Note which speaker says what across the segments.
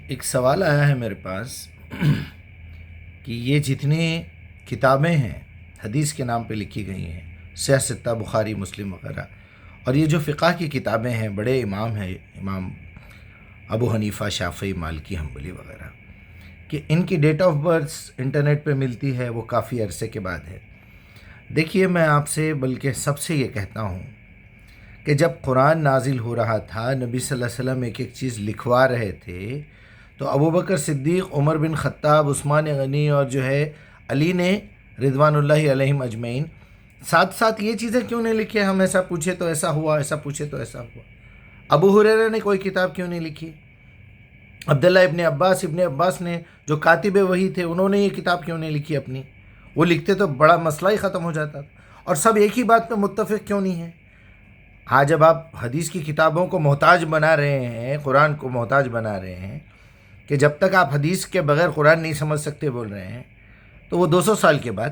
Speaker 1: ایک سوال آیا ہے میرے پاس کہ یہ جتنی کتابیں ہیں حدیث کے نام پہ لکھی گئی ہیں، صحیح ستہ، بخاری، مسلم وغیرہ، اور یہ جو فقہ کی کتابیں ہیں، بڑے امام ہیں، امام ابو حنیفہ، شافعی، مالکی، حنبلی وغیرہ، کہ ان کی ڈیٹ آف برتھ انٹرنیٹ پہ ملتی ہے، وہ کافی عرصے کے بعد ہے۔ دیکھیے، میں آپ سے بلکہ سب سے یہ کہتا ہوں کہ جب قرآن نازل ہو رہا تھا، نبی صلی اللہ علیہ وسلم ایک ایک چیز لکھوا رہے تھے، تو ابوبکر صدیق، عمر بن خطاب، عثمان غنی اور جو ہے علی نے رضوان اللہ علیہم اجمعین ساتھ ساتھ یہ چیزیں کیوں نہیں لکھی؟ ہم ایسا پوچھے تو ایسا ہوا، ایسا پوچھے تو ایسا ہوا۔ ابو ہریرہ نے کوئی کتاب کیوں نہیں لکھی؟ عبداللہ ابن عباس نے جو کاتب وحی تھے، انہوں نے یہ کتاب کیوں نہیں لکھی اپنی؟ وہ لکھتے تو بڑا مسئلہ ہی ختم ہو جاتا تھا۔ اور سب ایک ہی بات پہ متفق کیوں نہیں ہیں؟ آج جب آپ حدیث کی کتابوں کو محتاج بنا رہے ہیں، قرآن کو محتاج بنا رہے ہیں کہ جب تک آپ حدیث کے بغیر قرآن نہیں سمجھ سکتے بول رہے ہیں، تو وہ 200 سال کے بعد،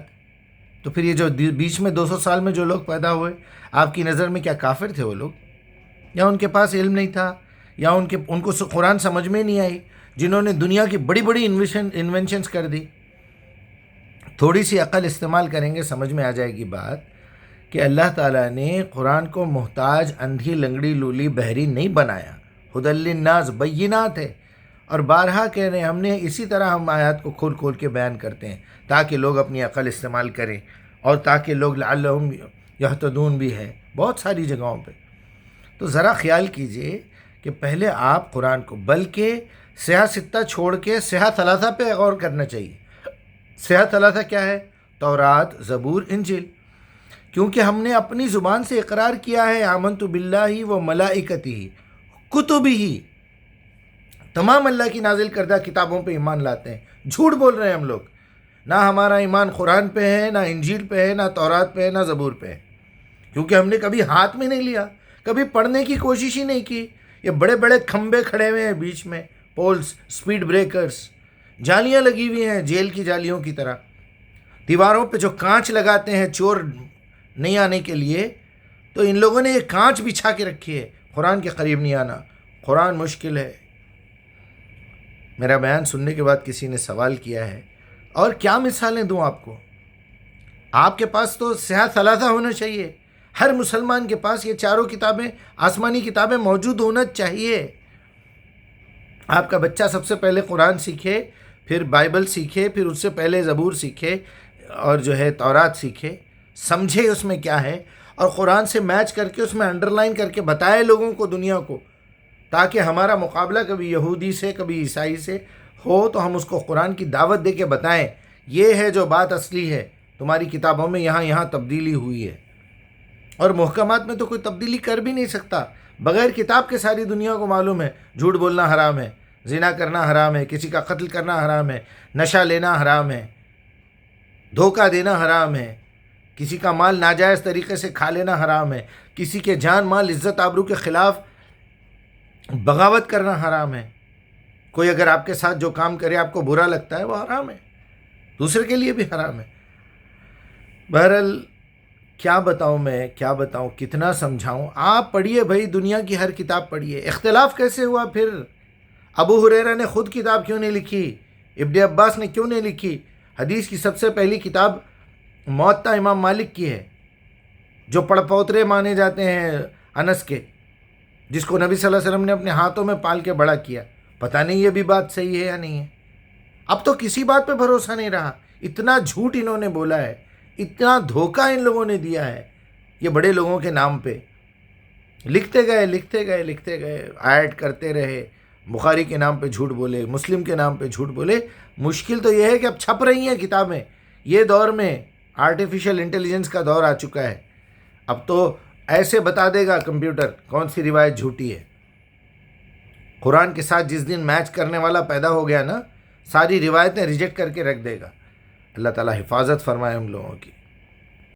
Speaker 1: تو پھر یہ جو بیچ میں 200 سال میں جو لوگ پیدا ہوئے، آپ کی نظر میں کیا کافر تھے وہ لوگ؟ یا ان کے پاس علم نہیں تھا، یا ان کو قرآن سمجھ میں نہیں آئی، جنہوں نے دنیا کی بڑی بڑی انوینشنز کر دی؟ تھوڑی سی عقل استعمال کریں گے، سمجھ میں آ جائے گی بات کہ اللہ تعالیٰ نے قرآن کو محتاج، اندھی، لنگڑی، لولی، بہری نہیں بنایا۔ ھدی للناس، بینات ہے، اور بارہا کہہ رہے ہیں ہم نے، اسی طرح ہم آیات کو کھول کھول کے بیان کرتے ہیں تاکہ لوگ اپنی عقل استعمال کریں، اور تاکہ لوگ لعلہم یہتدون بھی ہے بہت ساری جگہوں پہ۔ تو ذرا خیال کیجئے کہ پہلے آپ قرآن کو، بلکہ صحیح ستہ چھوڑ کے صحیح ثلاثہ پہ غور کرنا چاہیے۔ صحیح ثلاثہ کیا ہے؟ تورات، زبور، انجیل، کیونکہ ہم نے اپنی زبان سے اقرار کیا ہے آمنت باللہ و ملائکتہ کتبہ، تمام اللہ کی نازل کردہ کتابوں پہ ایمان لاتے ہیں۔ جھوٹ بول رہے ہیں ہم لوگ، نہ ہمارا ایمان قرآن پہ ہے، نہ انجیل پہ ہے، نہ تورات پہ ہے، نہ زبور پہ ہے، کیونکہ ہم نے کبھی ہاتھ میں نہیں لیا، کبھی پڑھنے کی کوشش ہی نہیں کی۔ یہ بڑے بڑے کھمبے کھڑے ہوئے ہیں بیچ میں، پولز، سپیڈ بریکرز، جالیاں لگی ہوئی ہیں جیل کی جالیوں کی طرح، دیواروں پہ جو کانچ لگاتے ہیں چور نہیں آنے کے لیے، تو ان لوگوں نے یہ کانچ بچھا کے رکھی ہے قرآن کے قریب نہیں آنا۔ قرآن مشکل ہے۔ میرا بیان سننے کے بعد کسی نے سوال کیا ہے، اور کیا مثالیں دوں آپ کو؟ آپ کے پاس تو صحیح ثلاثہ ہونا چاہیے، ہر مسلمان کے پاس یہ چاروں کتابیں، آسمانی کتابیں موجود ہونا چاہیے۔ آپ کا بچہ سب سے پہلے قرآن سیکھے، پھر بائبل سیکھے، پھر اس سے پہلے زبور سیکھے، اور جو ہے تورات سیکھے، سمجھے اس میں کیا ہے، اور قرآن سے میچ کر کے اس میں انڈر لائن کر کے بتائے لوگوں کو، دنیا کو، تاکہ ہمارا مقابلہ کبھی یہودی سے، کبھی عیسائی سے ہو تو ہم اس کو قرآن کی دعوت دے کے بتائیں یہ ہے جو بات اصلی ہے، تمہاری کتابوں میں یہاں تبدیلی ہوئی ہے۔ اور محکمات میں تو کوئی تبدیلی کر بھی نہیں سکتا، بغیر کتاب کے ساری دنیا کو معلوم ہے جھوٹ بولنا حرام ہے، زنا کرنا حرام ہے، کسی کا قتل کرنا حرام ہے، نشہ لینا حرام ہے، دھوکہ دینا حرام ہے، کسی کا مال ناجائز طریقے سے کھا لینا حرام ہے، کسی کے جان، مال، عزت، آبرو کے خلاف بغاوت کرنا حرام ہے۔ کوئی اگر آپ کے ساتھ جو کام کرے آپ کو برا لگتا ہے، وہ حرام ہے، دوسرے کے لیے بھی حرام ہے۔ بہرحال کیا بتاؤں، کتنا سمجھاؤں؟ آپ پڑھیے بھائی، دنیا کی ہر کتاب پڑھیے۔ اختلاف کیسے ہوا پھر؟ ابو ہریرہ نے خود کتاب کیوں نہیں لکھی؟ ابن عباس نے کیوں نہیں لکھی؟ حدیث کی سب سے پہلی کتاب موطا امام مالک کی ہے، جو پڑ پوترے مانے جاتے ہیں انس کے، جس کو نبی صلی اللہ علیہ وسلم نے اپنے ہاتھوں میں پال کے بڑا کیا۔ پتہ نہیں یہ بھی بات صحیح ہے یا نہیں ہے۔ اب تو کسی بات پہ بھروسہ نہیں رہا، اتنا جھوٹ انہوں نے بولا ہے، اتنا دھوکہ ان لوگوں نے دیا ہے، یہ بڑے لوگوں کے نام پہ لکھتے گئے، ایڈ کرتے رہے، بخاری کے نام پہ جھوٹ بولے، مسلم کے نام پہ جھوٹ بولے۔ مشکل تو یہ ہے کہ اب چھپ رہی ہیں کتابیں، یہ دور میں آرٹیفیشل انٹیلیجنس کا دور آ چکا ہے، اب تو ایسے بتا دے گا کمپیوٹر کون سی روایت جھوٹی ہے۔ قرآن کے ساتھ جس دن میچ کرنے والا پیدا ہو گیا نا، ساری روایتیں ریجیکٹ کر کے رکھ دے گا۔ اللہ تعالیٰ حفاظت فرمائے ہم لوگوں کی۔